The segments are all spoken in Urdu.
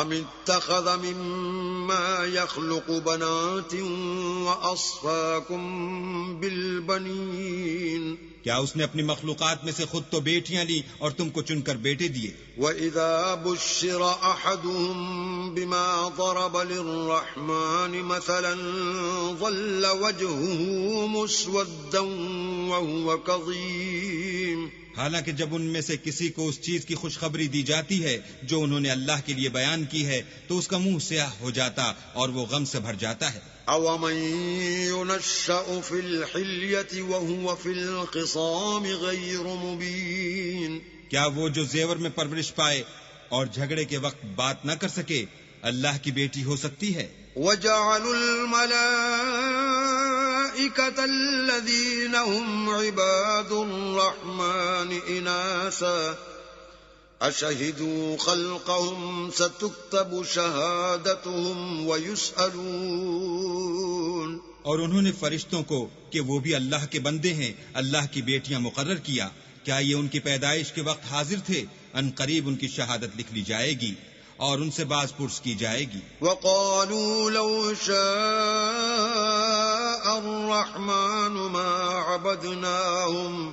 أم اتخذ مما يخلق بنات وأصفاكم بالبنين کیا اس نے اپنی مخلوقات میں سے خود تو بیٹیاں لی اور تم کو چن کر بیٹے دیے؟ وَإِذَا بُشِّرَ أَحَدُهُم بِمَا ضَرَبَ لِلرَّحْمَنِ مَثَلًا ظَلَّ وَجْهُهُ مُسْوَدًّا وَهُوَ كَظِيمٌ. حالانکہ جب ان میں سے کسی کو اس چیز کی خوشخبری دی جاتی ہے جو انہوں نے اللہ کے لیے بیان کی ہے تو اس کا منہ سیاہ ہو جاتا اور وہ غم سے بھر جاتا ہے. أَوَمَن يُنَشَّأُ فِي الْحِلْيَةِ وَهُوَ فِي الْخِصَامِ غَيْرُ مُبِينٍ. کیا وہ جو زیور میں پرورش پائے اور جھگڑے کے وقت بات نہ کر سکے اللہ کی بیٹی ہو سکتی ہے؟ وَجَعَلُوا الْمَلَائِكَةَ الَّذِينَ هُمْ عِبَادُ الرَّحْمَنِ إِنَاثًا أَشَهِدُوا خَلْقَهُمْ سَتُكْتَبُ شَهَادَتُهُمْ وَيُسْأَلُونَ. اور انہوں نے فرشتوں کو کہ وہ بھی اللہ کے بندے ہیں اللہ کی بیٹیاں مقرر کیا. کیا یہ ان کی پیدائش کے وقت حاضر تھے؟ ان قریب ان کی شہادت لکھ لی جائے گی اور ان سے باز پرس کی جائے گی. وَقَالُوا لَوْ شَاءَ الرَّحْمَنُ مَا عَبَدْنَاهُمْ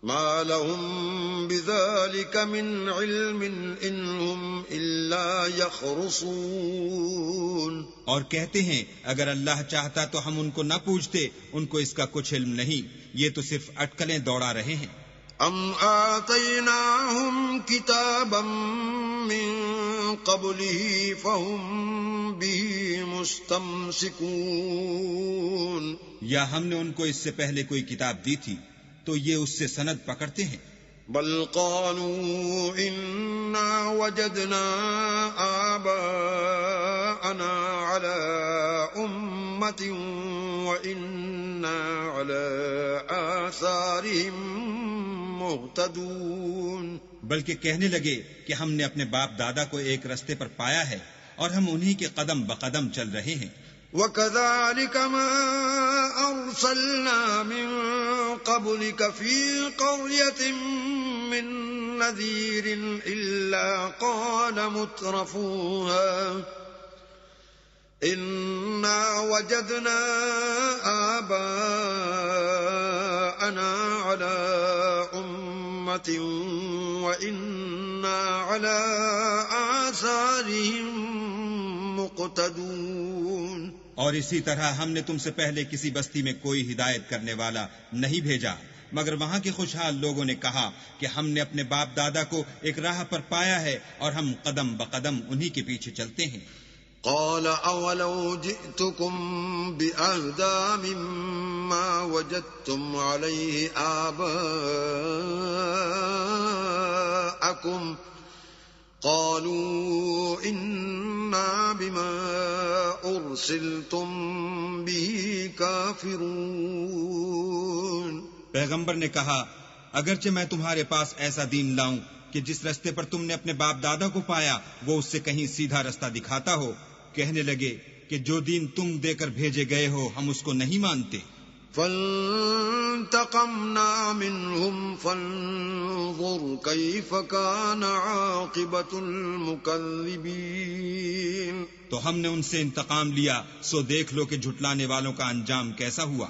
مَا لَهُمْ بِذَلِكَ مِنْ عِلْمٍ إِنْ هُمْ إِلَّا يَخْرُصُونَ. اور کہتے ہیں اگر اللہ چاہتا تو ہم ان کو نہ پوچھتے، ان کو اس کا کچھ علم نہیں، یہ تو صرف اٹکلیں دوڑا رہے ہیں. أَمْ آتَيْنَاهُمْ كِتَابًا مِّن قَبْلِهِ فَهُمْ بِهِ مُسْتَمْسِكُونَ. یا ہم نے ان کو اس سے پہلے کوئی کتاب دی تھی تو یہ اس سے سند پکڑتے ہیں. بل قالوا إنا وجدنا آباءنا على أمة وإنا على آثارهم مهتدون. بلکہ کہنے لگے کہ ہم نے اپنے باپ دادا کو ایک رستے پر پایا ہے اور ہم انہی کے قدم بقدم چل رہے ہیں. وَكَذَلِكَ مَا أَرْسَلْنَا مِن قَبْلِكَ فِي قَرْيَةٍ مِّن نَّذِيرٍ إِلَّا قَالَ مُتْرَفُوهَا إِنَّا وَجَدْنَا آبَاءَنَا عَلَى أُمَّةٍ وَإِنَّا عَلَى آثَارِهِم مُقْتَدُونَ. اور اسی طرح ہم نے تم سے پہلے کسی بستی میں کوئی ہدایت کرنے والا نہیں بھیجا مگر وہاں کے خوشحال لوگوں نے کہا کہ ہم نے اپنے باپ دادا کو ایک راہ پر پایا ہے اور ہم قدم بقدم انہی کے پیچھے چلتے ہیں. قال اولو جئتكم بأهدى مما وجدتم عليه آباءكم قالوا إنا بما أرسلتم به كافرون. پیغمبر نے کہا اگرچہ میں تمہارے پاس ایسا دین لاؤں کہ جس رستے پر تم نے اپنے باپ دادا کو پایا وہ اس سے کہیں سیدھا رستہ دکھاتا ہو، کہنے لگے کہ جو دین تم دے کر بھیجے گئے ہو ہم اس کو نہیں مانتے. فانتقمنا منهم فانظر كيف كان عاقبة المكذبين. تو ہم نے ان سے انتقام لیا، سو دیکھ لو کہ جھٹلانے والوں کا انجام کیسا ہوا.